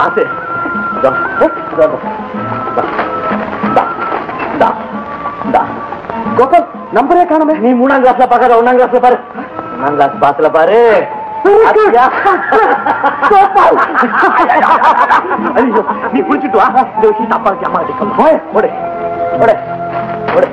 ஆசை. கோபால் நம்பரே காணுமே. நீ 3ஆம் கிளாஸ்ல பாக்காத 1ஆம் கிளாஸ்ல பாரு. 1ஆம் கிளாஸ் பாஸ்ல பாரு. நீ குளிச்சுட்டு வா. இந்த விஷயம் அப்பாவுக்கு அம்மா கிட்ட ஓடு ஓடு ஓடு.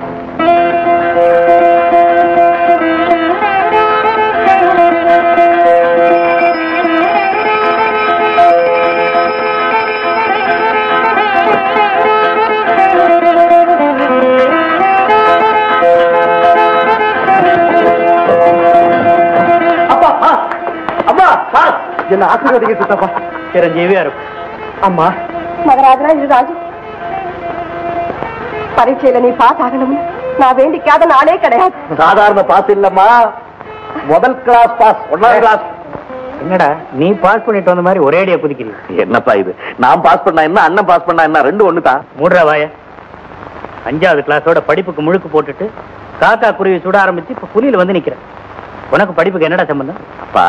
என்ன ஆசீர்வாதிக்க சித்தப்பா. சிரஞ்சீவியா இருக்கும். அம்மா மகராஜராஜ ராஜு, பரீட்சையில நீ பாஸ் ஆகணும்னு நான் வேண்டிக்காத நாளே கிடையாது. சாதாரண பாஸ் இல்லம்மா, முதல் கிளாஸ் பாஸ். 1ஆம் கிளாஸ். என்னடா நீ பாஸ் பண்ணிட்டு வந்த மாதிரி ஒரே அடியா குதிக்கிறீங்க? என்னப்பா இது? நான் பாஸ் பண்ணா என்ன, அண்ணன் பாஸ் பண்ணா என்ன, ரெண்டு ஒண்ணுதான். மூடுறா வாய. 5ஆவது கிளாஸோட படிப்புக்கு முழுக்கு போட்டுட்டு காக்கா குருவி சுட ஆரம்பிச்சு இப்ப புலியில வந்து நிக்கிறேன். உனக்கு படிப்புக்கு என்னடா சம்பந்தம்? அப்பா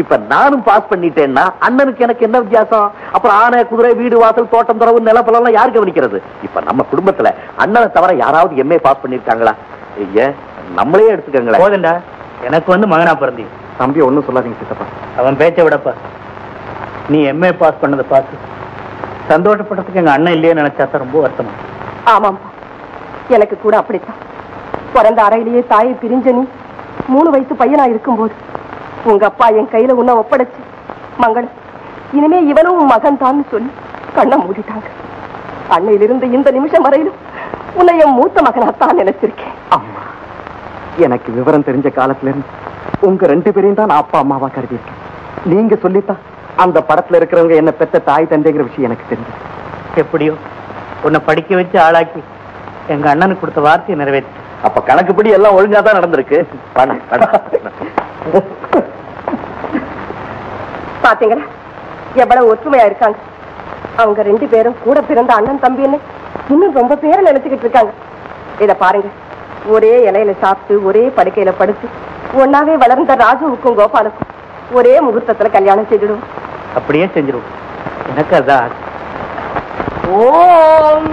இப்ப நானும் பாஸ் பண்ணிட்டேன்னா அண்ணனுக்கு எனக்கு என்ன வித்தியாசம்? அப்புறம் ஆனை குதிரை வீடு வாசல் தோட்டம் துறவு நிலப்பலாம் யாரு கவனிக்கிறது? இப்ப நம்ம குடும்பத்துல அண்ணனை தவிர யாராவது எம்ஏ பாஸ் பண்ணிருக்காங்களா? நம்மளே எடுத்துக்கங்களேன். போதண்டா, எனக்கு வந்து மகனா பிறந்தீங்க. தம்பி ஒண்ணும் சொல்லாதீங்க சித்தப்பா. அவன் பேச்சை விடப்பா. நீ எம்ஏ பாஸ் பண்ணதை பார்த்து சந்தோஷப்பட்டதுக்கு எங்க அண்ணன் இல்லையே நினைச்சாத்தான் ரொம்ப வருத்தமா. ஆமாம்பா, எனக்கு கூட அப்படித்தான். பிறந்த அறையிலேயே தாயை பிரிஞ்ச நீ 3 வயசு பையனா இருக்கும்போது உங்க அப்பா என் கையில உன்னை ஒப்படைச்சு, மங்களம் இனிமே இவனும் உன் மகன் தான் சொல்லி கண்ணை மூடிட்டாங்க. அன்னையிலிருந்து இந்த நிமிஷம் வரையிலும் உன்னை என் மூத்த மகனாத்தான் நினைச்சிருக்கேன். அம்மா, எனக்கு விவரம் தெரிஞ்ச காலத்துல இருந்து உங்க 2 பேரையும் தான் நான் அப்பா அம்மாவா கருதியிருக்கேன். நீங்க சொல்லித்தான் அந்த படத்துல இருக்கிறவங்க என்ன பெத்த தாய் தந்தைங்கிற விஷயம் எனக்கு தெரிஞ்சது. எப்படியோ உன்னை படிக்க வச்சு ஆளாக்கி எங்க அண்ணனுக்கு கொடுத்த வார்த்தையை நிறைவேற்றி. அப்ப கணக்குப்படி எல்லாம் ஒழுங்கா தான் நடந்திருக்கு. பாத்தீங்களா எவ்வளவு ஒற்றுமையா இருக்காங்க. அவங்க 2 பேரும் கூட பிறந்த அண்ணன் தம்பின்னு இன்னும் ரொம்ப பேரை நினைச்சுக்கிட்டு இருக்காங்க. இத பாருங்க, ஒரே இலையில சாப்பிட்டு ஒரே படுக்கையில படுத்து ஒன்னாவே வளர்ந்த ராஜுவுக்கும் கோபாலுக்கும் ஒரே முகூர்த்தத்துல கல்யாணம் செய்திடுவோம். அப்படியே செஞ்சிருவோம். எனக்கு அதான். ஓம்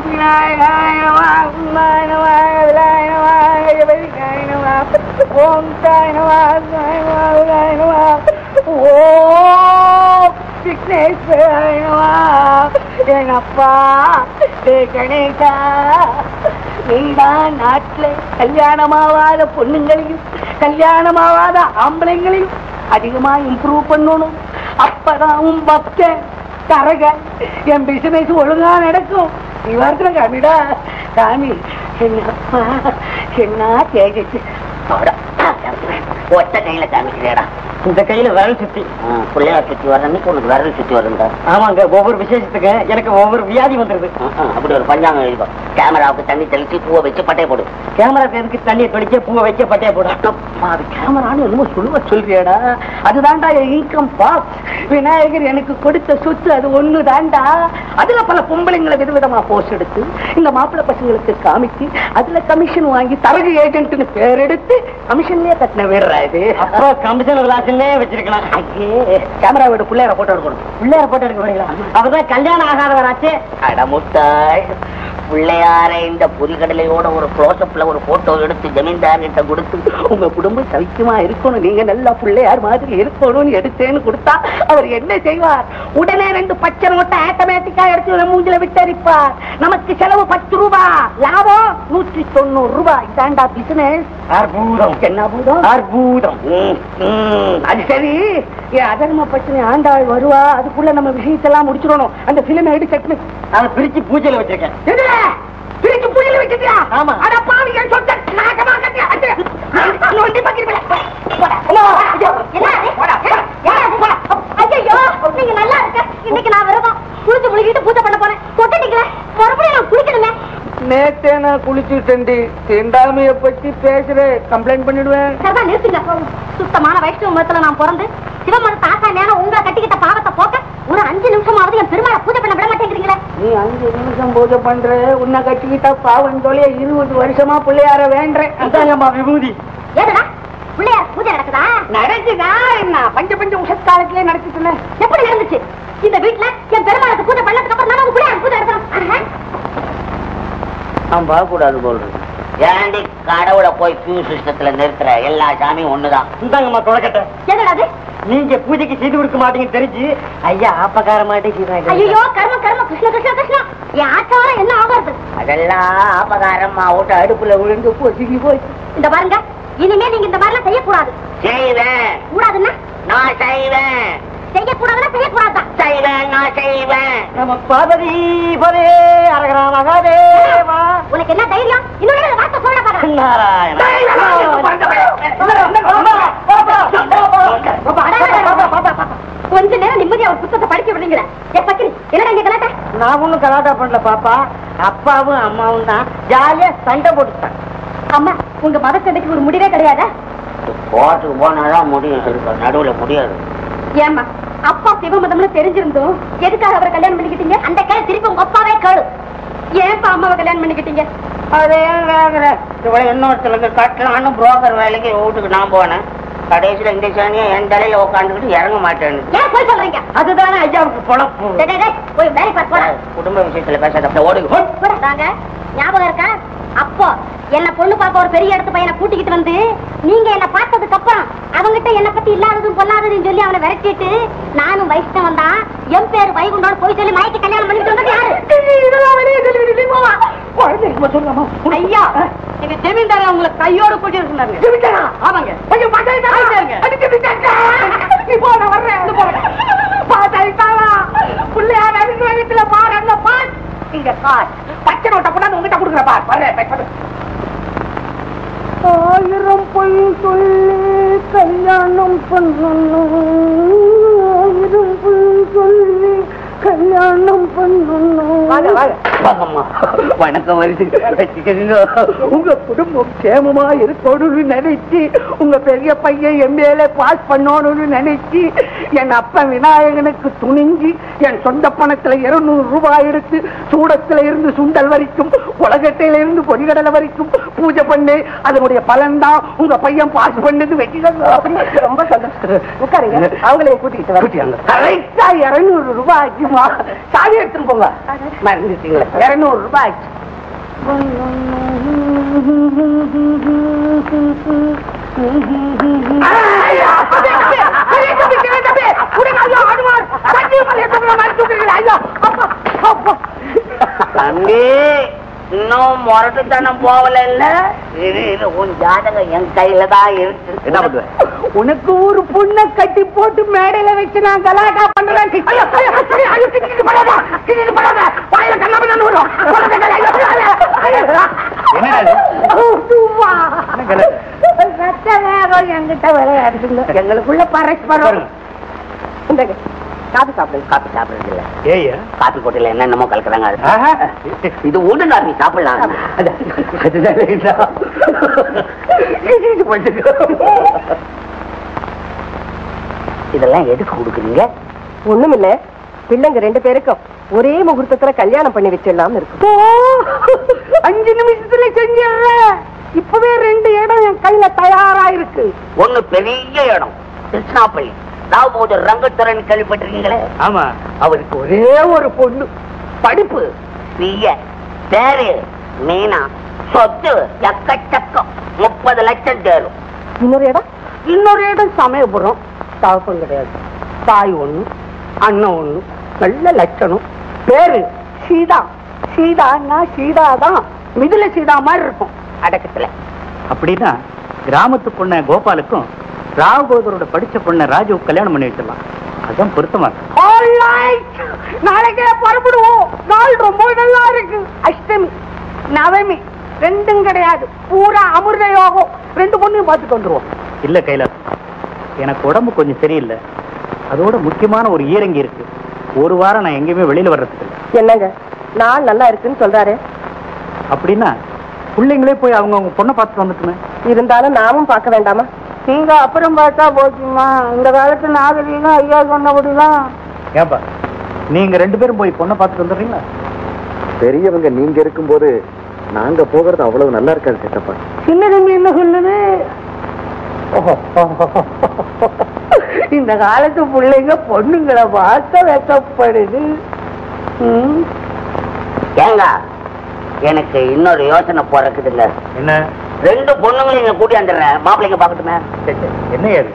அப்பா கணேசா, நீதான் நாட்டுல கல்யாணமாவாத பொண்ணுங்களையும் கல்யாணமாவாத ஆம்பளைங்களையும் அதிகமா இம்ப்ரூவ் பண்ணணும். அப்பதான் உன் பக்தன் தரக என் பிசினஸ் ஒழுங்கா நடக்கும். நீ வார்த்தை காமிடா காமி. என்னப்பா என்ன தேஜஸ் ஒத்த கையில காமிக்கிறேடா. இந்த கையில விரல் சுத்தி பிள்ளையார் சுத்தி வர்றன்னைக்கு உனக்கு விரல் சுத்தி வருண்டா. ஆமாங்க, ஒவ்வொரு விசேஷத்துக்கு எனக்கு ஒவ்வொரு வியாதி வந்துருது. அப்படி ஒரு பஞ்சாங்க எழுதும். கேமராவுக்கு தண்ணி தெளிச்சு பூவை வச்சு பட்டையை போடு. கேமராக்கு எதுக்கு தண்ணியை தொடிக்க பூவை வைக்க பட்டையை போடு? அது கேமரான்னு என்னமோ சொல்லுவ சொல்றியாடா. அதுதான்டா என் இன்கம் பாக்ஸ். விநாயகர் எனக்கு கொடுத்த சொத்து அது ஒண்ணு தாண்டா. அதுல பல பொம்பளைங்களை விதவிதமா போஸ்ட் எடுத்து இந்த மாப்பிள்ளை பசங்களுக்கு காமிச்சு அதுல கமிஷன் வாங்கி தரகு ஏஜென்ட்னு பேர் எடுத்து கமிஷன்லயே கட்டின வீடுறா இது. அப்போ கமிஷன் கிளாஸ்லயே வச்சிருக்கலாம். ஐயே, கேமரா வீடு பிள்ளையார போட்டோ எடுக்கணும். பிள்ளையார போட்டோ எடுக்க வரீங்களா? அவர்தான் கல்யாணம் ஆகாதவராச்சே. அடமுட்டாய், பிள்ளையார இந்த புரிகடலையோட ஒரு க்ளோஸ்அப்ல ஒரு போட்டோ எடுத்து ஜமீன்தார் கிட்ட கொடுத்து உங்க குடும்பம் சவிக்குமா இருக்கணும், நீங்க நல்லா பிள்ளையார் மாதிரி இருக்கணும்னு எடுத்தேன்னு கொடுத்தா அவர் என்ன செய்வார்? உடனே 2 பச்சை நோட்டை ஆட்டோமேட்டிக்கா எடுத்து மூஞ்சில விட்டரிப்பார். நமக்கு செலவு 10 ரூபாய், லாபம் 190 ரூபாய். இதாண்டா பிசினஸ். அற்புதம். என்ன பூதம்? அற்புதம். அது சரி, அதர்ம பிரச்சனை ஆண்டாள் வருவா, அதுக்குள்ள நம்ம விஷயத்தெல்லாம் முடிச்சிடணும். அந்த பிலிம் எடுத்து செட்டு அதை பிரிச்சு பூஜையில வச்சிருக்கேன். பிரிச்சு பூஜையில வச்சிருக்கியா? ஆமா. அட பாவி, என் சொந்த நாகமா கட்டியா? நோண்டி பாக்கிறீங்களா? ஐயோ, நீங்க நல்லா இருக்க. இன்னைக்கு நான் வருவோம் குளிச்சு முழுகிட்டு பூஜை பண்ண போறேன். கொட்டிட்டீங்களே, மறுபடியும் நான் குளிக்கணுமே. நேத்தே நான் குளிச்சுட்டேன். தீண்டாமைய பத்தி பேசுற கம்ப்ளைண்ட் பண்ணிடுவேன். சரிதான், நிறுத்துங்க. சுத்தமான வைஷ்ணவ மதத்துல நான் பிறந்து சிவமன் தாத்தா நேரம் உங்களை கட்டிக்கிட்ட பாவத்தை போக்க ஒரு 5 நிமிஷமாவது என் பெருமாளை பூஜை பண்ண விட மாட்டேங்கிறீங்களே. நீ 5 நிமிஷம் பூஜை பண்ற, உன்னை கட்டிக்கிட்டா பாவம் தொலைய 20 வருஷமா பிள்ளையார வேண்டேன். அதாங்கம்மா விபூதி. ஏதா பிள்ளையார் பூஜை நடக்குதா? நடக்குதா என்ன? பஞ்ச உஷத்காலத்திலே நடக்குதுல்ல. எப்படி நடந்துச்சு? இந்த வீட்டுல என் பெருமாளுக்கு பூஜை பண்ணதுக்கு அப்புறம் நான் கூட பூஜை எடுக்கணும். நான் பார்க்க கூடாது போல்றது. ஏண்டி கடவுளை போய் கியூ சிஸ்டத்துல நிறுத்துற? எல்லா சாமியும் ஒண்ணுதான். இந்தாங்கம்மா தொடக்கட்ட. என்னடாது? நீங்க பூஜைக்கு செய்து கொடுக்க மாட்டீங்க தெரிஞ்சு ஐயா ஆப்பகார மாட்டேங்கிறாங்க. ஐயோ கர்ம கர்ம கிருஷ்ண கிருஷ்ண கிருஷ்ணா. என் ஆச்சாரம் என்ன ஆகாது? அதெல்லாம் ஆபகாரமா விட்டு அடுப்புல விழுந்து பொசுக்கி போச்சு. இந்த பாருங்க, இனிமே நீங்க இந்த மாதிரிலாம் செய்யக்கூடாது. செய்வேன். கூடாதுன்னா நான் செய்வேன். செய்யக்கூடாதுன்னா செய்யக்கூடாதான். செய்வேன், நான் செய்வேன். நம்ம பார்வதி பதே அரகரா மகாதேவா. உனக்கு என்ன தைரியம்? இன்னொரு வார்த்தை சொல்ல பாருங்க. கொஞ்ச நேரம் நிம்மதியா ஒரு புத்தகத்தை படிக்க விடுங்களா? என்னடா இங்க கலாட்டா? நான் ஒண்ணும் கலாட்டா பண்ணல பாப்பா. அப்பாவும் அம்மாவும் தான் ஜாலியா சண்டை போட்டுட்டாங்க. அம்மா, உங்க மத சண்டைக்கு ஒரு முடிவே கிடையாதா? கோர்ட்டுக்கு போனாதான் முடியும், நடுவுல முடியாது. ஏமா அப்பா சிவமதம்னு தெரிஞ்சிருந்தோம் எதுக்காக அவரை கல்யாணம் பண்ணிக்கிட்டீங்க? அந்த கேள்வி திருப்பி உங்க அப்பாவே கேளு. ஏன்பா அம்மாவை கல்யாணம் பண்ணிக்கிட்டீங்க? அதே இன்னொருத்தருக்கு கட்டலான்னு புரோக்கர் வேலைக்கு வீட்டுக்கு நான் போனேன். கடைசியில இந்த சாணியை என் தலையில உட்காந்துக்கிட்டு இறங்க மாட்டேன்னு. ஏன் போய் சொல்றீங்க? அதுதானே ஐயாவுக்கு பொழப்பு. போய் வேலை பார்த்து போறேன். குடும்ப விஷயத்துல பேசாத ஓடுங்க. ஞாபகம் இருக்கா? அப்போ என்ன பொண்ணு பார்க்க ஒரு பெரிய இடத்து பையனை கூட்டிக்கிட்டு வந்து நீங்க என்ன பார்த்ததுக்கு அப்புறம் அவங்கிட்ட என்ன பத்தி இல்லாததும் பொல்லாததுன்னு சொல்லி அவனை விரட்டிட்டு நானும் வைஷ்ணவன் தான் என் பேரு வைகுண்டோட போய் சொல்லி மயக்கி கல்யாணம் பண்ணிட்டு வந்தது யாரு? ஐயா, எங்க ஜமீன்தார உங்களை கையோட கூட்டிட்டு சொன்னாங்க. ஆமாங்க. பச்சை நோட்டை கொண்டாந்து உங்ககிட்ட கொடுக்குற பார். ஆயிரம் பொய் சொல்லி கல்யாணம் பண்ணணும். ஆயிரம் பொய் சொல்லி கல்யாணம் பண்ணணும். வணக்கம் வருது. உங்க குடும்பம் சேமமா இருக்கணும்னு நினைச்சு உங்க பெரிய பையன் எம்ஏல பாஸ் பண்ணணும்னு நினைச்சு என் அப்பா விநாயகனுக்கு துணிஞ்சு என் சொந்த பணத்துல 200 ரூபாய் எடுத்து சூடத்துல இருந்து சுண்டல் வரைக்கும் உலகத்தில இருந்து பொறிகடலை வரைக்கும் பூஜை பண்ணி அதனுடைய பலன் தான் உங்க பையன் பாஸ் பண்ணது. ரொம்ப சந்தோஷம். உட்காருங்க, அவங்களையும் கூட்டிக்கிட்டு வர. கரெக்டா 200 ரூபாய் ஆச்சுமா. சாவி எடுத்துட்டு போங்க. மறந்துட்டீங்களா? 200 ரூபாய் ஆச்சு. தம்பி, இன்னும் முரட்டுத்தனம் போகல இல்ல? உன் ஜாதகம் என் கையில தான் இருக்கு. என்ன பண்ணுவேன்? உனக்கு ஒரு பொண்ணை கட்டி போட்டு மேடையில வச்சு நான் கலாட்டா பண்றேன். என்கிட்ட விளையாடுங்க. எங்களுக்குள்ள பரஸ்பரம். காபி சாப்பிடுங்க. காபி சாப்பிடுறது இல்ல. ஏயா காபி போட்டில என்னென்னமோ கலக்குறாங்க. இது ஒண்ணு காபி சாப்பிடலாம். இதெல்லாம் எதுக்கு கொடுக்குறீங்க? ஒண்ணுமில்ல, பிள்ளைங்க 2 பேருக்கும் ஒரே முகூர்த்தத்துல கல்யாணம் பண்ணி வச்சிடலாம் இருக்கு. 5 நிமிஷத்துல செஞ்சிடற. இப்பவே 2 இடம் என் கையில தயாரா இருக்கு. ஒண்ணு பெரிய இடம் திருச்சினாப்பள்ளி. ராவுபோது ரங்கத்தரன் கேள்விப்பட்டிருக்கீங்களே? ஆமா. அவருக்கு ஒரே ஒரு பொண்ணு. படிப்பு பிஏ, பேரு மீனா, சொத்து எக்கச்சக்கம் 30 லட்சம் தேரும். இன்னொரு இடம் சமயபுரம். தகப்பம் கிடையாது. தாய் ஒண்ணு, அண்ணன் ஒண்ணு, நல்ல லட்சணம். பேரு சீதா. சீதான்னா சீதாதான், மிதுல சீதா மாதிரி இருக்கும் அடக்கத்துல. அப்படின்னா கிராமத்து பொண்ண கோபாலுக்கும் ராவுபோதரோட படிச்ச பொண்ண ராஜு கல்யாணம் பண்ணி வச்சிடலாம். அதான் பொருத்தமா இருக்கு. நாளைக்கே புறப்படுவோம். நாள் ரொம்ப நல்லா இருக்கு. அஷ்டமி நவமி 2ம் கிடையாது. பூரா அமிர்த யோகம். 2 பொண்ணையும் பார்த்துட்டு வந்துருவோம். இல்ல கைலாஸ், எனக்கு உடம்பு கொஞ்சம் சரியில்லை. அதோட முக்கியமான ஒரு ஈரங்கி இருக்கு. ஒரு வாரம் நான் எங்கேயுமே வெளியில வர்றதுக்கு. என்னங்க நாள் நல்லா இருக்குன்னு சொல்றாரு? அப்படின்னா பிள்ளைங்களே போய் அவங்க பொண்ணை பார்த்துட்டு வந்துட்டுமே. இருந்தாலும் நாமும் பார்க்க வேண்டாமா? நீங்க அப்புறம் பார்த்தா போச்சுமா. இந்த காலத்து நாகரீகம் ஐயா சொன்னபடிலாம். ஏப்பா, நீங்க 2 பேரும் போய் பொண்ணை பார்த்துட்டு வந்துடுறீங்களா? பெரியவங்க நீங்க இருக்கும்போது நாங்க போகிறது அவ்வளவு நல்லா இருக்காது சித்தப்பா. சின்ன தம்பி என்ன சொல்லுது? இந்த காலத்து பிள்ளைங்க பொண்ணுங்களை பார்க்க வெக்கப்படுது. ஏங்க எனக்கு இன்னொரு யோசனை பிறக்குதுங்க. என்ன? 2 பொண்ணுங்களும் இங்க கூட்டி வந்துடுறேன், மாப்பிள்ளைங்க பாக்கட்டுமே. என்ன ஏது?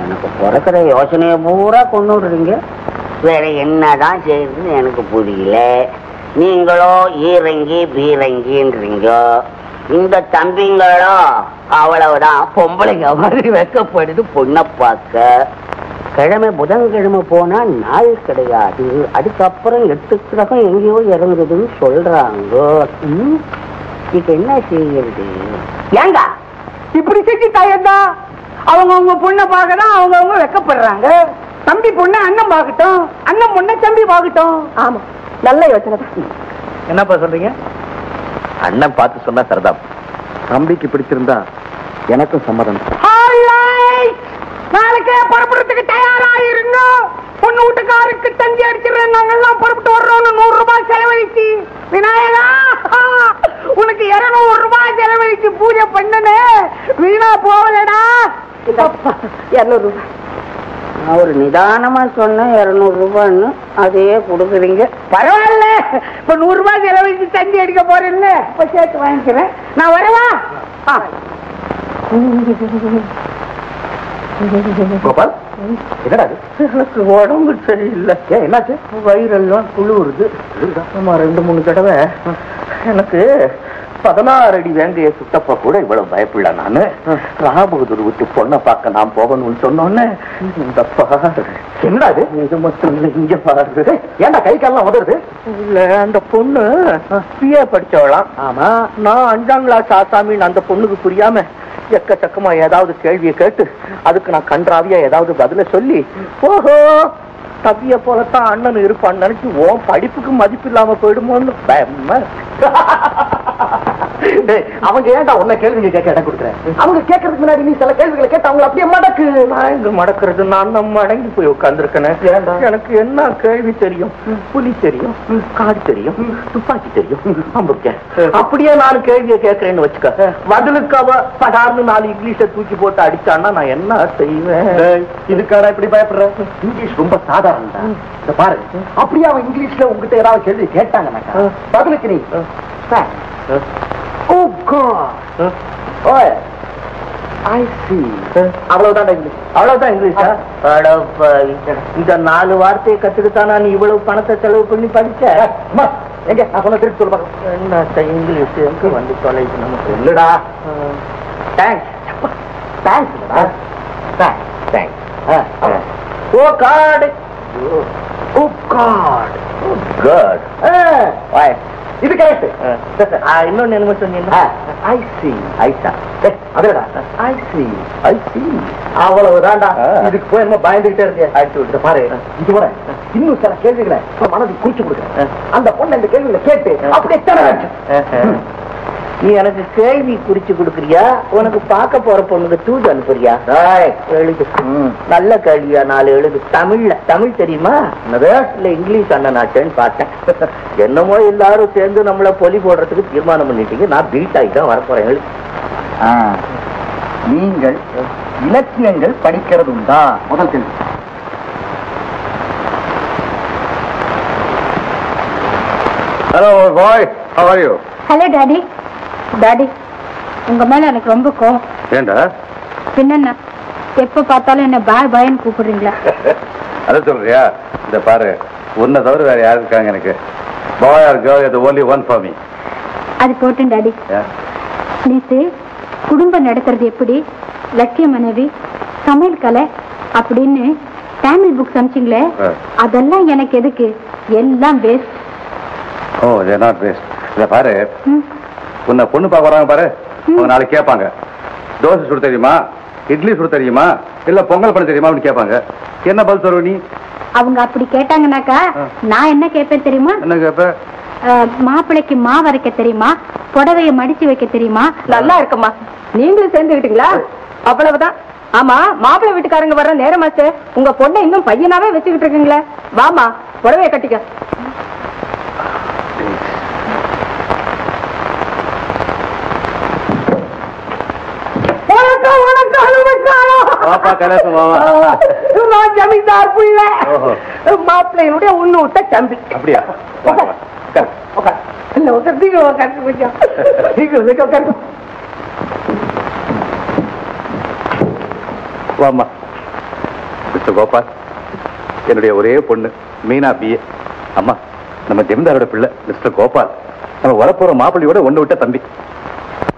எனக்கு பிறக்கிற யோசனையை பூரா கொண்டு விடுறீங்க. வேற என்னதான் செய்யுதுன்னு எனக்கு புரியல. நீங்களோ ஈரங்கி பீரங்கின்றீங்க, இந்த தம்பிங்களோ அவ்வளவுதான் பொம்பளைங்க மாதிரி வைக்கப்படுது பொண்ணை பார்க்க. கிழமை புதன்கிழமை போனா நாள் கிடையாது, அதுக்கப்புறம் 8 கிரகம் எங்கேயோ இறங்குதுன்னு சொல்றாங்க. இப்ப என்ன செய்யறது? ஏங்க இப்படி செஞ்சுட்டாயந்தா அவங்க பொண்ணை பார்க்கதான் அவங்க வெக்கப்படுறாங்க. தம்பி பொண்ணை அண்ணன் பார்க்கட்டும், அண்ணன் பொண்ணை தம்பி பார்க்கட்டும். ஆமா, நல்ல யோசனை தான். என்னப்பா சொல்றீங்க? அண்ணன் பார்த்து சொன்னா சரிதான். தம்பிக்கு பிடிச்சிருந்தா எனக்கும் சம்மதம். நாளைக்கே புறப்படுறதுக்கு தயாரா இருங்க. பொண்ணு வீட்டுக்காருக்கு தந்தி அடிச்சிடறேன். நாங்கெல்லாம் புறப்பட்டு வர்றோம்னு 100 ரூபாய் செலவழிச்சு, விநாயகா உனக்கு 200 ரூபாய் செலவழிச்சு பூஜை பண்ணனே வீணா போகலடா. 200 ரூபாய். நான் ஒரு நிதானமா சொன்ன 200 ரூபான்னு அதையே கொடுக்குறீங்க. பரவாயில்ல, இப்ப 100 ரூபாய் செலவழிச்சு தந்தி அடிக்க போறேன்ல, இப்ப சேர்த்து வாங்கிக்கிறேன். நான் வரவா? கோபால், என்னடா எனக்கு உடம்பு சரியில்லை. என்னாச்சு? வயிறெல்லாம் குளிருது. 2-3 தடவை எனக்கு 16 அடி வேங்கைய சுட்டப்ப கூட இவ்வளவு பயப்படல. நானு ராபகதூர் விட்டு பொண்ணை பார்க்க நான் போகணும்னு சொன்னோன்னு இந்த பாரு. என்னடா இது மட்டும் இல்லை, இங்க பாரு. ஏன்டா கை காலெல்லாம் உதறது? இல்ல, அந்த பொண்ணு பிஏ படிச்சவளாம். ஆமா, நான் 5ஆம் கிளாஸ் ஆசாமின்னு அந்த பொண்ணுக்கு புரியாம எக்கச்சக்கமா ஏதாவது கேள்வியை கேட்டு அதுக்கு நான் கன்றாவியா ஏதாவது பதில சொல்லி, ஓஹோ தப்பிய போலத்தான் அண்ணன் இருப்பான்னு நினைச்சு ஓன் படிப்புக்கு மதிப்பு இல்லாம போயிடுமோன்னு பயமா. அவங்க ஏன்டா உன்ன கேள்வி கேட்க இடம் கொடுக்குறேன்? அவங்க கேட்கறதுக்கு முன்னாடி நீ சில கேள்விகளை கேட்டு அவங்களை அப்படியே மடக்கு. நான் எங்க மடக்கிறது? நான் நம்ம அடங்கி போய் உட்கார்ந்துருக்கேன். எனக்கு என்ன கேள்வி தெரியும்? புலி தெரியும், காடு தெரியும், துப்பாக்கி தெரியும், அப்படியே நான் கேள்வியை கேட்கறேன்னு வச்சுக்க, பதிலுக்கு அவ படார்னு 4 இங்கிலீஷை தூக்கி போட்டு அடிச்சான்னா நான் என்ன செய்வேன்? இதுக்கான இப்படி பயப்படுற? இங்கிலீஷ் ரொம்ப சாதாரண. பாரு, அப்படியே அவன் இங்கிலீஷ்ல உங்ககிட்ட ஏதாவது கேள்வி கேட்டாங்கன்னாக்கா பதிலுக்கு நீ oh god oh I see அவ்வளவுதான் இங்கிலீஷ். அவ்வளவுதான் இங்கிலீஷா? இந்த 4 வார்த்தையை கத்துக்கிட்டானா நீ இவ்வளவு பணத்தை செலவு பண்ணி படிச்ச? எங்க நான் சொன்ன திருப்பி சொல்லுவாங்க. என்ன இங்கிலீஷ் எங்க வந்து தொலைது நமக்கு? இல்லடா. தேங்க்ஸ். ஓ காட், ஓ காட், ஓ காட். இது கரெக்ட். இன்னொன்னு என்ன சொன்னீங்க? ஐ சி. ஐசா அதடா. ஐ சி. ஐ சி. அவ்வளவுதான்டா. இதுக்கு போய் என்ன பயந்துகிட்டே இருந்தியா? ஆயிட்டு பாரு, இது வர இன்னும் சில கேள்விகளை மனதுக்கு குறிச்சு கொடுக்குறேன். அந்த பொண்ணு இந்த கேள்விகளை கேட்டு அப்படியே தர. நீ எனக்கு கேள்வி குறிச்சு கொடுக்குறியா? உனக்கு பார்க்க போற பொண்ணுக்கு தூது அனுப்புறியா? எழுது. நல்ல கேள்வியா? 4 எழுது. தமிழ் தெரியுமா? இல்ல இங்கிலீஷ் அண்ணனாச்சேன்னு பார்த்தேன். என்னமோ எல்லாரும் சேர்ந்து நம்மள பொலி போடுறதுக்கு தீர்மானம் பண்ணிட்டீங்க. நான் பீட் ஆகி தான் வரப்போறேன். எழுது. நீங்கள் இலக்கியங்கள் படிக்கிறது உண்டா? முதல் கேள்வி. Hello bye, how are you? Hello daddy. Daddy, உங்க மேல எனக்கு ரொம்ப கோவம். ஏண்டா? பின்ன எப்ப பார்த்தாலும் என்ன பாய் பாய்ன்னு கூப்பிடுறீங்களா? அத சொல்றியா? இந்த பாரு, உன்னை தவிர வேற யாரு இருக்காங்க எனக்கு? Boy or girl is the only one for me. அது போட்டும் டாடி. நேத்து குடும்பம் நடத்துறது எப்படி, லட்சிய மனைவி, சமையல் கலை அப்படின்னு தமிழ் புக்ஸ் அனுப்பிச்சிங்களே, அதெல்லாம் எனக்கு எதுக்கு? எல்லாம் waste. Oh, they are not waste. இத பாரு, உன்னை பொண்ணு பார்க்க வராங்க பாரு, அவங்க நாளைக்கு கேட்பாங்க, தோசை சுட தெரியுமா, இட்லி சுட தெரியுமா, இல்ல பொங்கல் பண்ண தெரியுமா அப்படின்னு கேட்பாங்க. என்ன பதில் சொல்ற நீ? அவங்க அப்படி கேட்டாங்கன்னாக்கா நான் என்ன கேட்பேன் தெரியுமா? என்ன கேட்ப? மாப்பிள்ளைக்கு மாவு அரைக்க தெரியுமா, புடவைய மடிச்சு வைக்க தெரியுமா? நல்லா இருக்குமா. நீங்களும் சேர்ந்துக்கிட்டீங்களா? அவ்வளவுதான். ஆமா, மாப்பிள்ளை வீட்டுக்காரங்க வர்ற நேரமாச்சு. உங்க பொண்ணை இன்னும் பையனாவே வச்சுக்கிட்டு இருக்கீங்களே. வாமா, புடவைய கட்டிக்க. வணக்கம் வாப்பா கணேசன் வாவா. நான் ஜமீன்தார் பிள்ளை. ஓஹோ. மாப்பிள்ளையினுடைய ஒண்ணு விட்ட தம்பி. அப்படியா? வா, வா. உட்காரு. இல்ல உட்காந்து கொஞ்சம் உட்காந்து. வாம்மா. மிஸ்டர் கோபால், என்னுடைய ஒரே பொண்ணு மீனா பிஏ. அம்மா, நம்ம ஜமீன்தாரோட பிள்ளை மிஸ்டர் கோபால், நம்ம வரப்போற மாப்பிள்ளையோட ஒண்ணு விட்ட தம்பி.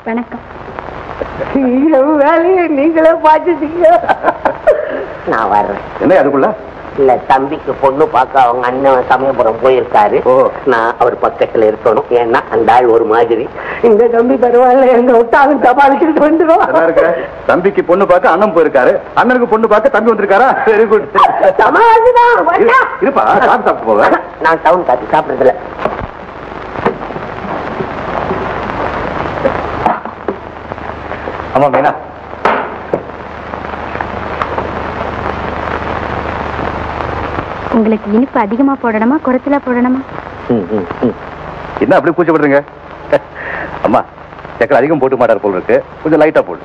வணக்கம். வேலையை நீங்களே பார்த்துட்டீங்க. நான் வர்றேன். என்ன அதுக்குள்ள? இல்ல, தம்பிக்கு பொண்ணு பார்க்க அவங்க அண்ணன் சமயபுரம் போயிருக்காரு. ஓ. நான் அவர் பக்கத்துல இருக்கணும். ஏன்னா அந்த ஆள் ஒரு மாதிரி. இந்த தம்பி பரவாயில்ல, எங்க விட்டாலும் தபாலிச்சுட்டு வந்துடும். நல்லா இருக்க. தம்பிக்கு பொண்ணு பார்க்க அண்ணன் போயிருக்காரு, அண்ணனுக்கு பொண்ணு பார்க்க தம்பி வந்திருக்காரா? Very good. இருப்பா, காசு சாப்பிட்டு போக. நான் டவுன் காசு சாப்பிடுறதுல. ஆமா மீனா, உங்களுக்கு இனிப்பு அதிகமா போடணுமா குறைச்சலா போடணுமா? என்ன அப்படி கூச்சப்படுறீங்க? அம்மா, சக்கரை அதிகம் போட்டு மாட்டார் போல இருக்கு, கொஞ்சம் லைட்டா போடு.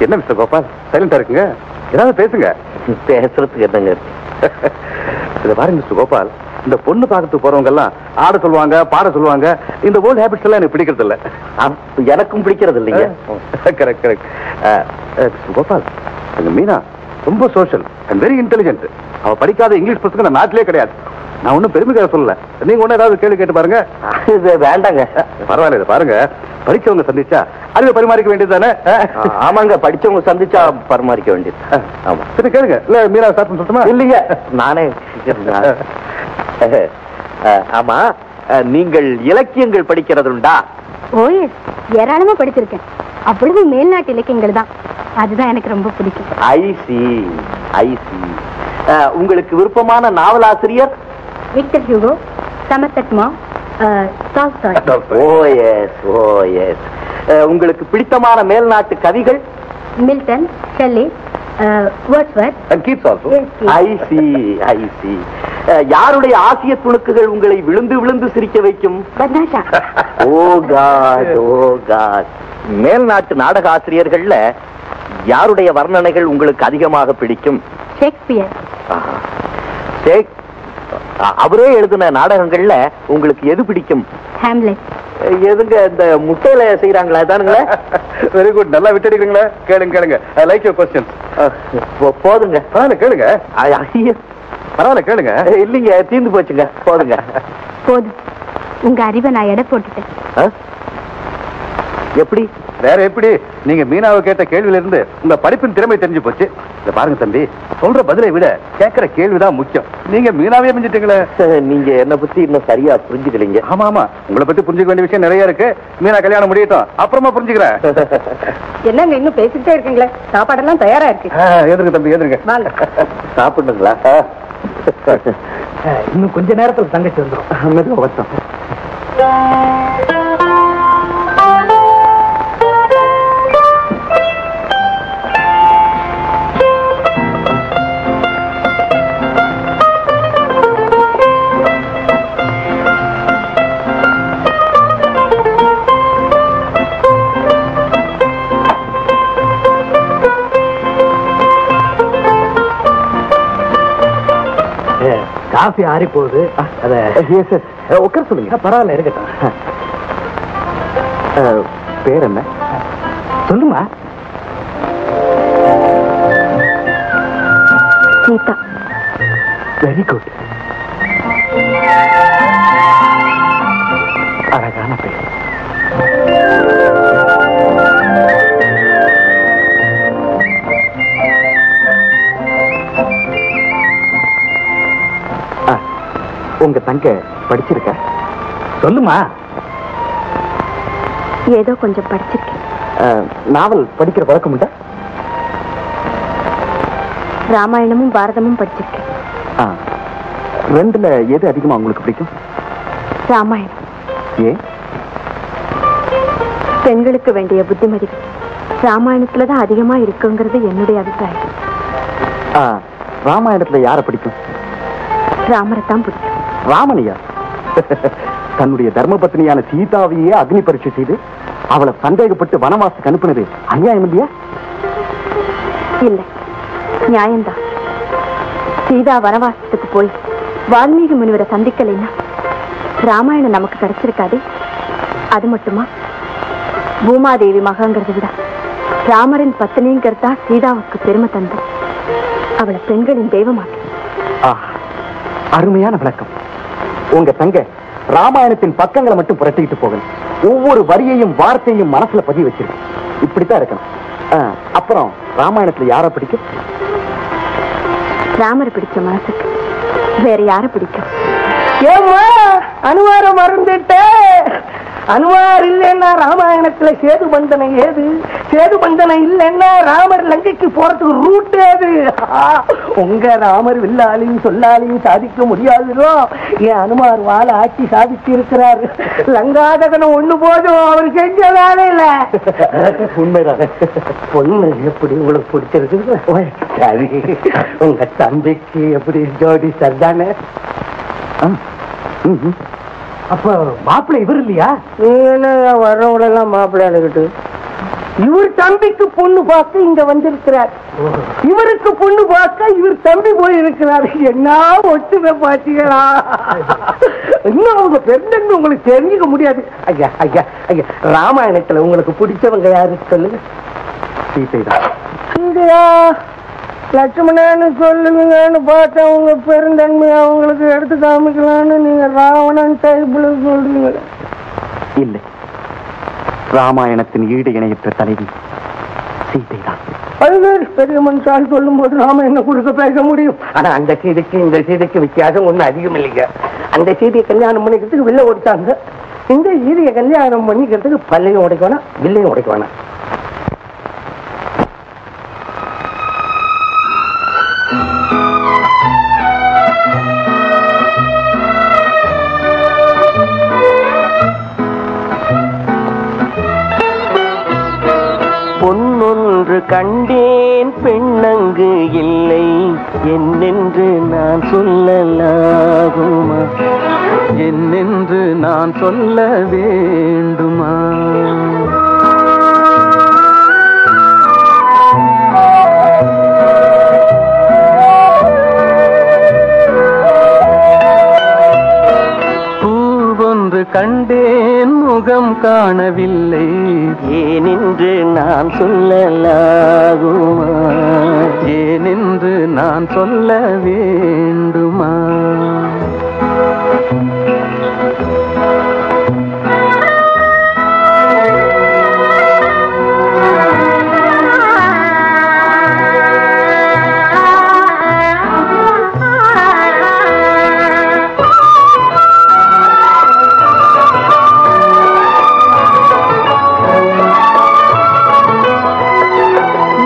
என்ன மிஸ்டர் கோபால் சைலண்டா இருக்குங்க? ஏதாவது பேசுங்க. பேசுறதுக்கு என்னங்க இருக்கு? இதை பாருங்க மிஸ்டர் கோபால், இந்த பொண்ணு பார்க்கறதுக்கு போறவங்க எல்லாம் ஆட சொல்லுவாங்க, பாட சொல்லுவாங்க. இந்த ஓல்ட் ஹேபிட்ஸ் எல்லாம் எனக்கு பிடிக்கிறது இல்ல. எனக்கும் பிடிக்கிறது இல்லைங்க. Correct correct. மிஸ்டர் கோபால், அந்த மீனா ரொம்ப சோஷியல் அண்ட் வெரி இன்டெலிஜென்ட். அவ படிக்காத இங்கிலீஷ் பசங்க நம்ம நாட்டிலே கிடையாது. நான் ஒன்னும் பெருமைக்காக சொல்லல, நீங்க ஒண்ணு ஏதாவது கேள்வி கேட்டு பாருங்க. இது வேண்டாங்க. பரவாயில்ல, இதை பாருங்க, படிச்சவங்க சந்திச்சா அறிவை பரிமாறிக்க வேண்டியது தானே? ஆமாங்க, படிச்சவங்க சந்திச்சா பரிமாறிக்க வேண்டியது. ஆமா, சரி கேளுங்க. இல்ல மீனா ஸ்டார்ட் பண்ண சொல்லட்டுமா? இல்லைங்க, நானே. ஆமா, நீங்கள் இலக்கியங்கள் படிக்கிறது உண்டா? ஓஎஸ், ஏராளமா படிச்சிருக்கேன். அப்பொழுது மேல்நாட்டு இலக்கியங்கள் தான், அதுதான் எனக்கு ரொம்ப பிடிக்கும். I see I see. உங்களுக்கு விருப்பமான நாவலாசிரியர்? Victor Hugo, Somerset Tolstoy. Oh yes oh yes. உங்களுக்கு பிடித்தமான மேல்நாட்டு கவிகள்? Milton, Shelley, Wordsworth. And keeps also. I see I see. யாருடைய ஆசிய துணுக்குகள் உங்களை விழுந்து விழுந்து சிரிக்க வைக்கும்? பத்னாஷா. ஓ காட், ஓ காட். மேல்நாட்டு நாடக ஆசிரியர்கள்ல யாருடைய வர்ணனைகள் உங்களுக்கு அதிகமாக பிடிக்கும்? ஷேக்ஸ்பியர். அவரே எழுதின நாடகங்கள்ல உங்களுக்கு எது பிடிக்கும்? ஹாம்லெட். எதுங்க இந்த முட்டையில செய்யறாங்களா? தானுங்களே. வெரி குட், நல்லா விட்டுடுறீங்களா? கேளுங்க கேளுங்க. I like your questions. போதுங்க. பரவாயில்ல கேளுங்க. ஐயோ, பரவாயில்ல கேளுங்க. இல்லைங்க, தீர்ந்து போச்சுங்க. போதுங்க. போதும், உங்க அறிவை நான் எடை போட்டுட்டேன். எப்படி? வேற எப்படி? நீங்க மீனாவை கேட்ட கேள்வியில இருந்து உங்க படிப்பின் திறமை தெரிஞ்சு போச்சு. இத பாருங்க தம்பி, சொல்ற பதிலை விட கேட்கிற கேள்விதான் முக்கியம். நீங்க மீனாவே மிஞ்சிட்டீங்களே. நீங்க என்ன பத்தி இன்னும் சரியா புரிஞ்சுக்கலீங்க. ஆமா ஆமா, உங்களை பத்தி புரிஞ்சுக்க வேண்டிய விஷயம் நிறைய இருக்கு. மீனா கல்யாணம் முடியட்டும், அப்புறமா புரிஞ்சுக்கிறேன். என்னங்க இன்னும் பேசிட்டே இருக்கீங்களே? சாப்பாடெல்லாம் தயாரா இருக்கு. எதிர்ங்க தம்பி, எதிர்ங்க. வாங்க சாப்பிடுங்களா? இன்னும் கொஞ்ச நேரத்துல தங்கச்சி வந்துடும். வருஷம் காஃபி ஆறி போகுது. அத உட்கார சொல்லுங்க. பரவாயில்ல, இருக்கட்டும். பேர் என்ன? சொல்லுமா. சீதா. Very good. அழகான பேர். உங்க தங்க படிச்சிருக்க? சொல்லுமா. ஏதோ கொஞ்சம் படிச்சிருக்கேன். நாவல் படிக்கிற பழக்கம் உண்டா? ராமாயணமும் பாரதமும் படிச்சிருக்கேன். ரெண்டுல எது அதிகமா உங்களுக்கு பிடிக்கும்? ராமாயணம். ஏன்? பெண்களுக்கு வேண்டிய புத்திமதிகள் ராமாயணத்துலதான் அதிகமா இருக்குங்கிறது என்னுடைய அபிப்பிராயம். ராமாயணத்துல யார பிடிக்கும்? ராமரை தான் பிடிக்கும். ராமனையா? தன்னுடைய தர்ம பத்னியான சீதாவையே அக்னி பரீட்சை செய்து அவளை சந்தேகப்பட்டு வனவாசத்துக்கு அனுப்புனது அநியாயம் இல்லையா? இல்லை, நியாயம்தான். சீதா வனவாசத்துக்கு போய் வால்மீகி முனிவரை சந்திக்கலைன்னா ராமாயணம் நமக்கு கிடைச்சிருக்காது. அது மட்டுமா, பூமாதேவி மகங்கிறத விட ராமரின் பத்தினிங்கிறதா சீதாவுக்கு பெருமை தந்து அவளை பெண்களின் தெய்வமாக்கி. அருமையான விளக்கம். உங்க தங்க ராமாயணத்தின் பக்கங்களை மட்டும் புரட்டிக்கிட்டு போகணும். ஒவ்வொரு வரியையும் வார்த்தையும் மனசுல பதிய வச்சிருக்கு. இப்படித்தான் இருக்கணும். அப்புறம் ராமாயணத்துல யார பிடிக்கும்? ராமர் பிடிச்ச மனசுக்கு வேற யார பிடிக்கும்? ஏமா அனுமார மறந்துட்ட? அனுமார் இல்லைன்னா ராமாயணத்துல சேது பந்தனை ஏது? சேது பந்தனை இல்லைன்னா ராமர் லங்கைக்கு போறதுக்கு ரூட் ஏது? உங்க ராமர் வில்லாலையும் சொல்லாலையும் சாதிக்க முடியாதுரோ, என் அனுமார் வாழ ஆட்சி சாதிச்சு இருக்கிறாரு. லங்காதகனம் ஒண்ணு போதும், அவர் செஞ்சதானே இல்ல. உண்மைதான். பொண்ணு எப்படி உங்களுக்கு பிடிச்சிருக்கு? சரி, உங்க தம்பிக்கு எப்படி ஜோடி சரிதானே? அப்ப மாப்பிள்ளை இவர் இல்லையா? வர்றவங்களெல்லாம் மாப்பிள்ளையானுக்கிட்டு இவர் தம்பிக்கு பொண்ணு பார்க்க இங்க வந்திருக்கிறார். இவருக்கு பொண்ணு பார்க்க இவர் தம்பி போயிருக்கிறார். என்ன ஒற்றுமை பாத்தீங்களா? இன்னும் உங்க பெருந்தன்மை உங்களுக்கு தெரிஞ்சுக்க முடியாது. ஐயா ஐயா ஐயா, ராமாயணத்துல உங்களுக்கு பிடிச்சவங்க யாரு சொல்லுங்க. சீதையா? லட்சுமணன்னு சொல்லுவீங்கன்னு பார்த்தா உங்க பெருந்தன்மை அவங்களுக்கு எடுத்து காமிக்கலான்னு நீங்க ராவணன் டைப்ல சொல்றீங்க. இல்லை, ராமாயணத்தின் ஈடு இணையற்ற தலைவி சீதைதான். அதுவே பெரிய மனுஷால் சொல்லும் போது நாம என்ன கொடுக்க பேச முடியும்? ஆனா அந்த சீதைக்கு இந்த சீதைக்கு வித்தியாசம் ஒண்ணு அதிகம் இல்லைங்க. அந்த சீதையை கல்யாணம் பண்ணிக்கிறதுக்கு வில்ல ஓடிச்சாங்க. இந்த சீதையை கல்யாணம் பண்ணிக்கிறதுக்கு பல்லையும் உடைக்க வேணாம், வில்லையும் உடைக்க வேணாம். பொன்னொன்று கண்டேன் பெண்ணங்கு இல்லை என்னென்று நான் சொல்லலாகுமா? என்னென்று நான் சொல்ல வேண்டுமா? பூவொன்று கண்டேன் முகம் காணவில்லை ஏனென்று நான் சொல்லலாகுமா? ஏனென்று நான் சொல்ல வேண்டுமா?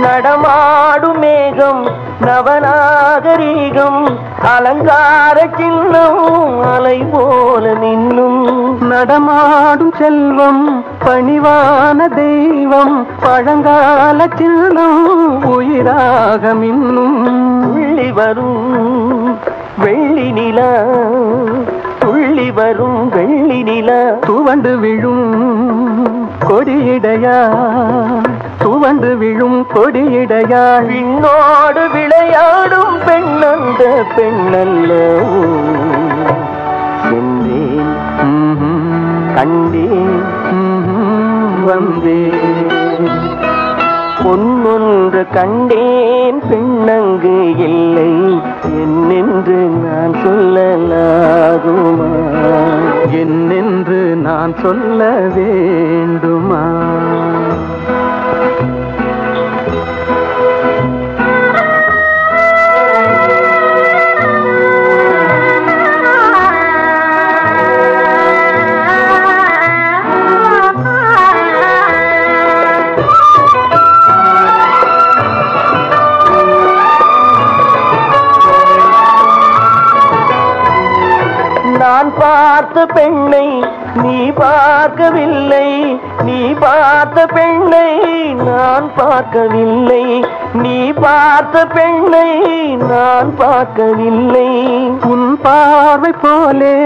நடமாடும் மேகம் நவநாகரீகம் அலங்கார சின்னம் அலை போல நின்னும். நடமாடும் செல்வம் பணிவான தெய்வம் பழங்கால சின்னம் உயிராக மின்னும். துள்ளி வரும் வெள்ளி நிலா, துள்ளி வரும் வெள்ளி நிலா, துவண்டு விழும் கொடியிடையா, துவண்டு விழும் கொடியிடையா, விண்ணோடு விளையாடும் பெண்ணந்த பெண்ணல்ல. சென்றேன் கண்டேன் வந்தேன், பொன்னொன்று கண்டேன் பெண்ணங்கு இல்லை என்னென்று நான் சொல்லலாகுமா? என்னென்று நான் சொல்ல வேண்டுமா? நான் பார்த்த பெண்ணை நீ பார்க்கவில்லை, நீ பார்த்த பெண்ணை நான் பார்க்கவில்லை, நீ பார்த்த பெண்ணை நான் பார்க்கவில்லை. உன் பார்வை போலே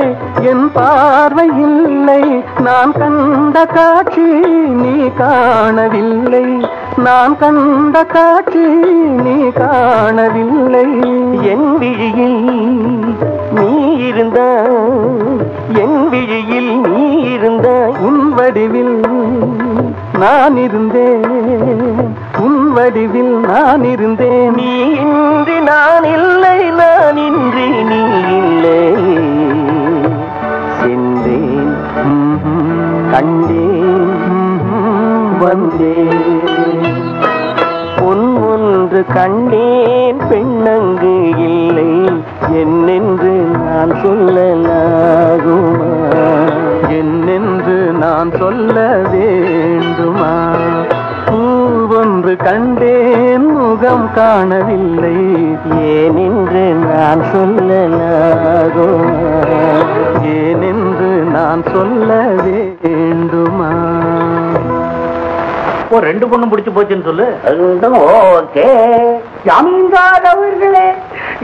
என் பார்வை இல்லை, நான் கண்ட காட்சி நீ காணவில்லை, நான் கண்ட காட்சி நீ காணவில்லை. என் விழியில் நீ இருந்தாய், என் விழியில் நீ இருந்தாய், உன் வடிவில் நான் இருந்தேன், உன் வடிவில் நான் இருந்தேன். நீ இன்றி நான் இல்லை, நான் இன்றி நீ இல்லை. சென்றேன், கண்டேன், வந்தேன், பொன் ஒன்று கண்டேன், பெண்ணங்கு இல்லை, என்னென்று நான் சொல்லலாகுமா, என்னென்று நான் சொல்ல வேண்டுமா. பூவொன்று கண்டேன், முகம் காணவில்லை, ஏனென்று நான் சொல்லலாகுமா, ஏனென்று நான் சொல்ல வேண்டுமா. ரெண்டு பொண்ணும் பிடிச்சு போச்சுன்னு சொல்லு. ஓகே ஜமீன்தார் அவர்களே,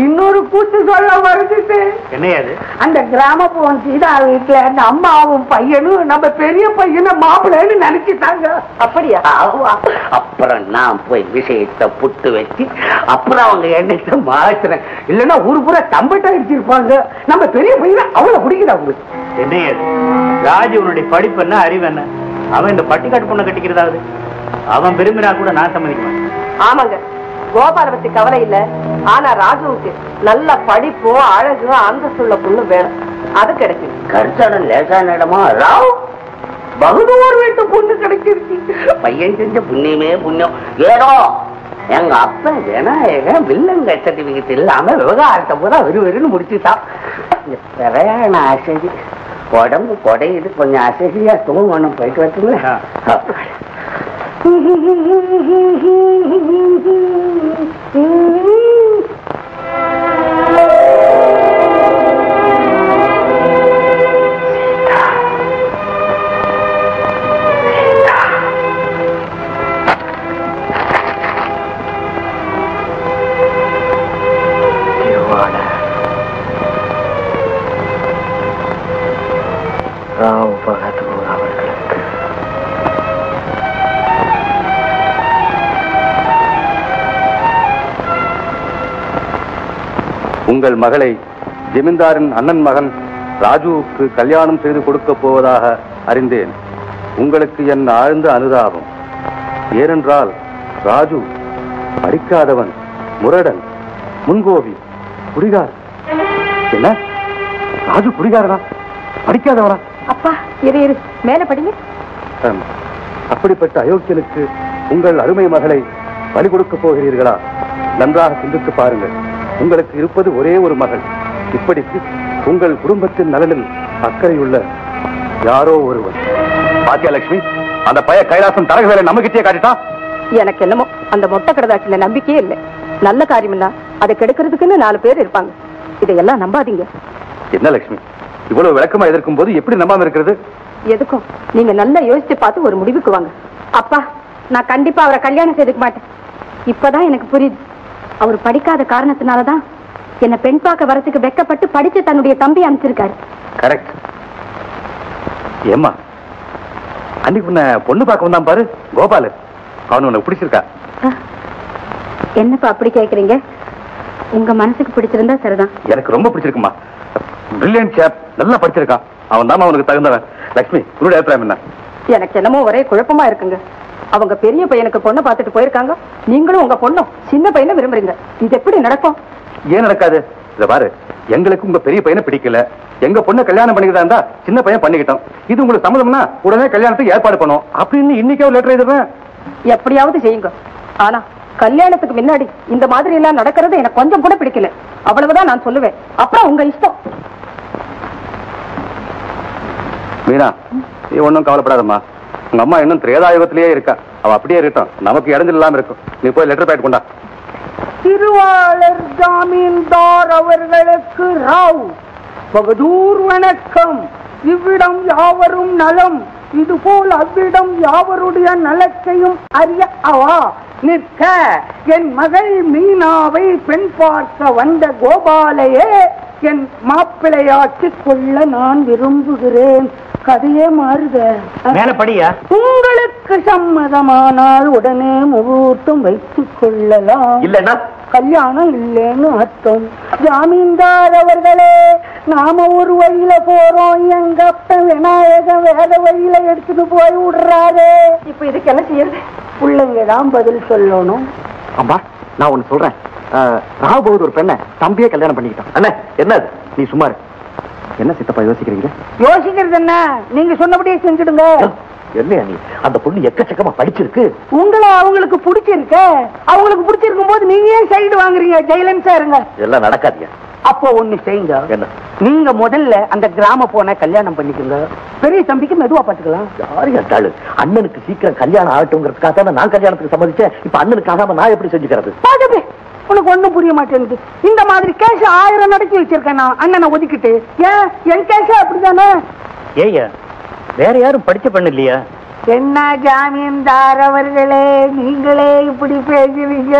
இன்னொரு கூட்டு சொல்ல வருது. என்னையாது? அந்த கிராமப்புறம் சீதா வீட்டுல அந்த அம்மாவும் பையனும் நம்ம பெரிய பையனை மாப்பிள்ளைன்னு நினைச்சிட்டாங்க. அப்படியா? அப்புறம் நான் போய் விஷயத்தை புட்டு வச்சு அப்புறம் அவங்க எண்ணத்தை மாத்துறேன். இல்லன்னா ஊரு பூரா தம்பட்டா அடிச்சிருப்பாங்க. நம்ம பெரிய பையனை அவ்வளவு பிடிக்குது அவங்களுக்கு. என்னையாது? ராஜு உன்னுடைய படிப்பு என்ன, அறிவு என்ன? அவன் இந்த பட்டிக்காட்டு பொண்ணை கட்டிக்கிறதாவது அவன் விரும்பினா கூட நான் சம்மதிக்க மாட்டேன். ஆமாங்க, கோபால பத்தி கவலை இல்ல. ஆனா ராஜுவுக்கு நல்ல படிப்போ அழகு அந்தஸ்துள்ள பொண்ணு வேணும். அது கிடைக்கும். கருத்தாடம் லேசான இடமா ராவ் பகுதூர் வீட்டு பொண்ணு கிடைச்சிருச்சு. பையன் செஞ்ச புண்ணியமே புண்ணியம். ஏதோ எங்க அப்பன் விநாயகன் வில்லங்க சர்டிபிகேட் இல்லாம விவகாரத்தை பூரா வெறுன்னு முடிச்சுட்டான். பிரயாண ஆசை உடம்பு கொடையுது, கொஞ்சம் அசதியா தூங்கணும். போயிட்டு வரட்டுங்களா? ராவ் பகதூர் அவர்களுக்கு உங்கள் மகளை ஜமீன்தாரின் அண்ணன் மகன் ராஜுவுக்கு கல்யாணம் செய்து கொடுக்க போவதாக அறிந்தேன். உங்களுக்கு என் ஆழ்ந்த அனுதாபம். ஏனென்றால் ராஜு படிக்காதவன், முரடன், முன்கோபி, குடிகார். என்ன? ராஜு குடிகாரனா? படிக்காதவனா? அப்பா இரு மேல படிங்க. அப்படிப்பட்ட அயோக்கியனுக்கு உங்கள் அருமை மகளை பலி கொடுக்க போகிறீர்களா? நன்றாக சிந்தித்து பாருங்கள். உங்களுக்கு இருப்பது ஒரே ஒரு மகள். இப்படிக்கு உங்கள் குடும்பத்தின் நலனில் அக்கறையுள்ள யாரோ ஒருவன். பாத்தியா லட்சுமி, அந்த பைய கைலாசம் தரகு வேலை நம்மகிட்டே காட்டிட்டான். எனக்கு என்னமோ அந்த மொட்டை கடதாட்டில நம்பிக்கையே இல்லை. நல்ல காரியம் இல்ல, அதை கெடுக்கிறதுக்குன்னு 4 பேர் இருப்பாங்க. இதையெல்லாம் நம்பாதீங்க. என்ன லட்சுமி, இவ்வளவு விளக்கமா எதிர்க்கும் போது எப்படி நம்பாம இருக்கிறது? எதுக்கும் நீங்க நல்லா யோசிச்சு பார்த்து ஒரு முடிவுக்கு வாங்க. அப்பா, நான் கண்டிப்பா அவரை கல்யாணம் செய்துக்க மாட்டேன். இப்பதான் எனக்கு புரியுது. அவர் படிக்காத காரணத்தினாலதான் என்ன பெண் பார்க்க வரத்துக்கு வெக்கப்பட்டு படிச்சு தன்னுடைய தம்பி அனுப்பிச்சிருக்காரு. கரெக்ட். ஏம்மா, அன்னைக்கு உன்னை பொண்ணு பார்க்க வந்தான் பாரு கோபாலு, அவனு உனக்கு பிடிச்சிருக்கா? என்னப்பா அப்படி கேக்குறீங்க? உங்க மனசுக்கு பிடிச்சிருந்தா சரிதான். எனக்கு ரொம்ப பிடிச்சிருக்குமா. பிரில்லியன்ட் சேப், நல்லா படிச்சிருக்கான். அவன் தான் அவனுக்கு தகுந்தவன். லட்சுமி, உன்னுடைய அபிப்பிராயம் என்ன? எனக்கு என்னமோ ஒரே குழப்பமா இருக்குங்க. அவங்க பெரிய பையனுக்கு பொண்ணை பார்த்துட்டு போயிருக்காங்க. நீங்களும் உங்க பொண்ணும் சின்ன பையனை விரும்புறீங்க. இது எப்படி நடக்கும்? ஏன் நடக்காது? இத பாரு, எங்களுக்கு உங்க பெரிய பையனை பிடிக்கல. எங்க பொண்ணை கல்யாணம் பண்ணிக்கிட்டா இருந்தா சின்ன பையன் பண்ணிக்கிட்டோம். இது உங்களுக்கு சம்மதம்னா உடனே கல்யாணத்துக்கு ஏற்பாடு பண்ணும் அப்படின்னு இன்னைக்கே ஒரு லெட்டர் எழுதுறேன். எப்படியாவது செய்யுங்க. ஆனா கல்யாணத்துக்கு முன்னாடி இந்த மாதிரி எல்லாம் நடக்கிறது எனக்கு கொஞ்சம் கூட பிடிக்கல. அவ்வளவுதான் நான் சொல்லுவேன். அப்புறம் உங்க இஷ்டம். மீனா, நீ ஒன்னும் கவலைப்படாதம்மா. உங்க அம்மா இன்னும் திரேதாயுகத்திலேயே இருக்கா. அவ அப்படியே இருக்கட்டும், நமக்கு இடைஞ்சல் இல்லாம இருக்கும். நீ போய் லெட்டர் பேட் கொண்டா. திருவாளர் ஜாமீன்தார் அவர்களுக்கு ராவ் பகதூர் வணக்கம். இவ்விடம் யாவரும் நலம், இதுபோல் அவ்விடம் யாவருடைய நலத்தையும் அறிய அவா நிற்க என் மகள் மீனாவை பெண் பார்க்க வந்த கோபாலையே என் மாப்பிள்ளையாக்கிக் கொள்ள நான் விரும்புகிறேன். கதையே மாறுக. மேலப்படியா? உங்களுக்கு சம்மதமானால் உடனே முகூர்த்தம் வைத்துக் கொள்ளலாம். இல்லன்னா கல்யாணம் இல்லைன்னு அர்த்தம். ஜாமீன்தார் அவர்களே, நாம ஒரு வழியில போறோம், எங்க அப்ப விநாயகன் வேற வழியில எடுத்துட்டு போய் விடுறாரு. இப்ப இதுக்கு என்ன செய்யறது? பிள்ளைங்கதான் பதில் சொல்லணும். அம்மா, நான் ஒண்ணு சொல்றேன். ராகுபோது ஒரு பெண்ணை தம்பியே கல்யாணம் பண்ணிக்கிட்டான். அண்ணே, என்னது? நீ சும்மா இரு. என்ன சித்தப்பா யோசிக்கிறீங்க? யோசிக்கிறது என்ன, நீங்க சொன்னபடியே செஞ்சுடுங்க. இல்லையா, நீ அந்த பொண்ணு எக்கச்சக்கமா படிச்சிருக்கு. உங்களை அவங்களுக்கு பிடிச்சிருக்க, அவங்களுக்கு பிடிச்சிருக்கும் போது நீங்க ஏன் சைடு வாங்குறீங்க? ஜெயலலிதா இருங்க. எல்லாம் நடக்காதியா? அப்போ ஒண்ணு செய்யுங்க. என்ன? நீங்க முதல்ல அந்த கிராம போன கல்யாணம் பண்ணிக்கோங்க, பெரிய தம்பிக்கு மெதுவா பாத்துக்கலாம். யாரு கேட்டாளு? அண்ணனுக்கு சீக்கிரம் கல்யாணம் ஆகட்டுங்கிறதுக்காக தான் நான் கல்யாணத்துக்கு சம்மதிச்சேன். இப்ப அண்ணனுக்கு ஆகாம நான் எப்படி செஞ்சுக்கிறது? பாத்துட்டு உனக்கு ஒண்ணும் புரிய மாட்டேங்குது. இந்த மாதிரி கேஷ் 1000 நடத்தி வச்சிருக்கேன் நான், அண்ணனை ஒதுக்கிட்டு. ஏன் என் கேஷ் அப்படித்தானே? ஏய்யா, வேற யாரும் படிச்ச பண்ண இல்லையா? என்ன ஜாமீன்தார் அவர்களே, நீங்களே இப்படி பேசுவீங்க?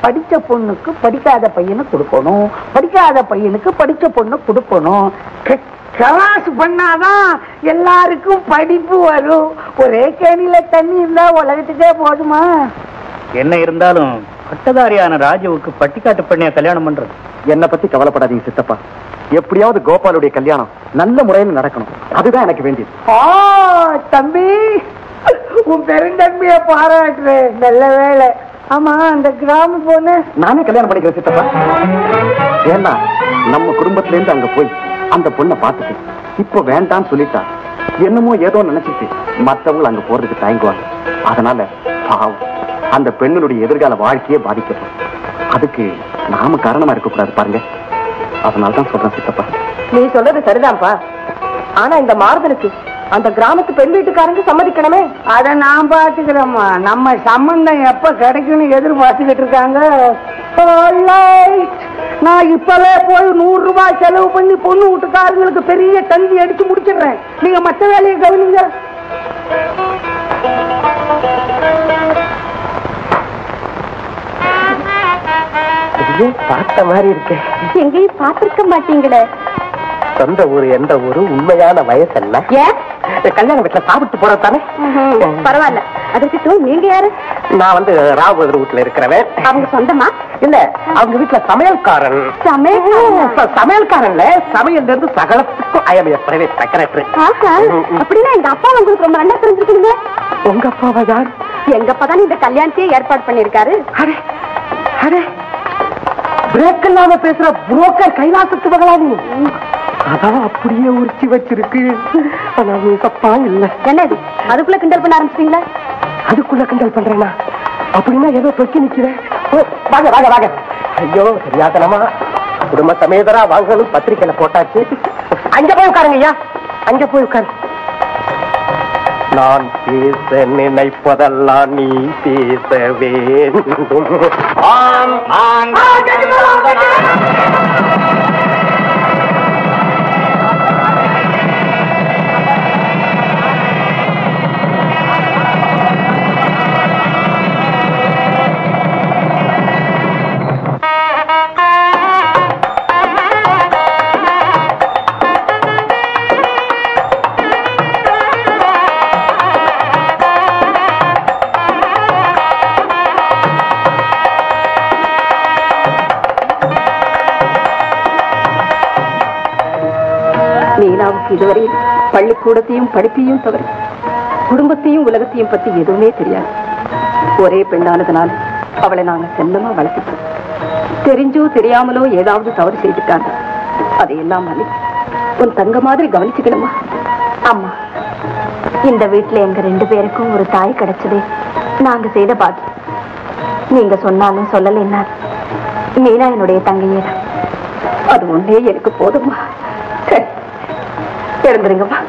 படிச்ச பொண்ணுக்கு படிக்காத பையனை கொடுக்கணும், படிக்காத பையனுக்கு படிச்ச பொண்ணு கொடுக்கணும். கிளாஸ் பண்ணாதான் எல்லாருக்கும் படிப்பு வரும். ஒரே கேணியில தண்ணி இருந்தா உலகத்துக்கே போதுமா? என்ன இருந்தாலும் பட்டதாரியான ராஜுவுக்கு பட்டிக்காட்டு பெண்ணைய கல்யாணம் பண்றது. என்ன பத்தி கவலைப்படாதீங்க சித்தப்பா. எப்படியாவது கோபாலுடைய கல்யாணம் நல்ல முறையில் நடக்கணும், அதுதான் எனக்கு வேண்டியது. தம்பி, உன் பெருந்தன்மைய பாராட்டுறேன், நல்ல வேலை. ஆமா, அந்த கிராம பொண்ணு நானே கல்யாணம் பண்ணிக்கிறேன் சித்தப்பா. ஏன்னா நம்ம குடும்பத்துல இருந்து அங்க போய் அந்த பொண்ணை பார்த்துட்டு இப்போ வேண்டான்னு சொல்லிட்டா என்னமோ ஏதோ நினைச்சிட்டு மற்றவங்க அங்க போறதுக்கு தயங்குவாங்க. அதனால பாவம் அந்த பெண்ணுடைய எதிர்கால வாழ்க்கையே பாதிக்கப்படும். அதுக்கு நாம காரணமா இருக்கக்கூடாது பாருங்க. அதனால்தான் சொல்றேன் சித்தப்பா. நீ சொல்றது சரிதான்ப்பா. ஆனா இந்த மாறுதலுக்கு அந்த கிராமத்து பெண் வீட்டுக்காரங்க சம்மதிக்கணுமே. அத நான் பாத்துக்கிறேம்மா. நம்ம சம்பந்தம் எப்ப கிடைக்கும்னு எதிர்பார்த்துக்கிட்டு இருக்காங்க. நான் இப்பவே போய் 100 ரூபாய் செலவு பண்ணி பொண்ணு வீட்டுக்காரங்களுக்கு பெரிய தந்தி அடிச்சு முடிச்சிடுறேன். நீங்க மற்ற வேலையை கவனிங்க. பார்த்த மாதிரி இருக்கேன். எங்கேயும் பார்த்திருக்க மாட்டீங்களே. சொந்த ஊரு எந்த ஊரு, உண்மையான வயசு என்ன? ஏன் கல்யாண வீட்டுல சாப்பிட்டு போறதானே? பரவாயில்ல. அதற்கு நீங்க யாரு? நான் வந்து ராகுபோதர் வீட்டுல இருக்கிறவன். அவங்க சொந்தமா? இல்ல, அவங்க வீட்டுல சமையல்காரன். சமையல்காரன்ல சமையல்ல இருந்து சகலத்துக்கும் பிரைவேட் செக்ரட்டரி. அப்படின்னா எங்க அப்பா உங்களுக்கு ரொம்ப நல்லா தெரிஞ்சிருக்கீங்க. உங்க அப்பாவா? யார்? எங்க அப்பா தான் இந்த கல்யாணத்தையே ஏற்பாடு பண்ணிருக்காரு. பிரேக் இல்லாம பேசுற புரோக்கர் கைலாசத்து பகலானி. அதான் அப்படியே உரிச்சி வச்சிருக்கு. தப்பா இல்ல. என்னது அதுக்குள்ள கிண்டல் பண்ண ஆரம்பிச்சிட்டீங்களா? அதுக்குள்ள கிண்டல் பண்றேன்னா அப்படின்னா ஏதோ தொக்கி நிக்கிறேன். வாங்க வாங்க வாங்க. ஐயோ சரியாதனமா குடும்ப சமேதரா வாங்கணும் பத்திரிக்கையில போட்டாச்சு. அங்க போய் உட்காருங்க ஐயா, அங்க போய் உட்காரு. நான் பேச நினைப்பதெல்லாம் நீ பேச வேண்டும். மீனாவுக்கு இதுவரை பள்ளிக்கூடத்தையும் படிப்பையும் தவிர குடும்பத்தையும் உலகத்தையும் பத்தி எதுவுமே தெரியாது. ஒரே பெண்ணானதுனால அவளை நாங்க செல்லமா வளர்த்துட்டோம். தெரிஞ்சோ தெரியாமலோ ஏதாவது தவறு செய்துட்டாங்க. அதையெல்லாம் உன் தங்க மாதிரி கவனிச்சுக்கணுமா? அம்மா, இந்த வீட்டுல எங்க 2 பேருக்கும் ஒரு தாய் கிடைச்சதே நாங்க செய்த பாக்கியம். நீங்க சொன்னாலும் சொல்லலைன்னா மீனா என்னுடைய தங்கையே தான். அது ஒன்னே எனக்கு போதுமா? சரி, எழுந்துருங்கம்மா.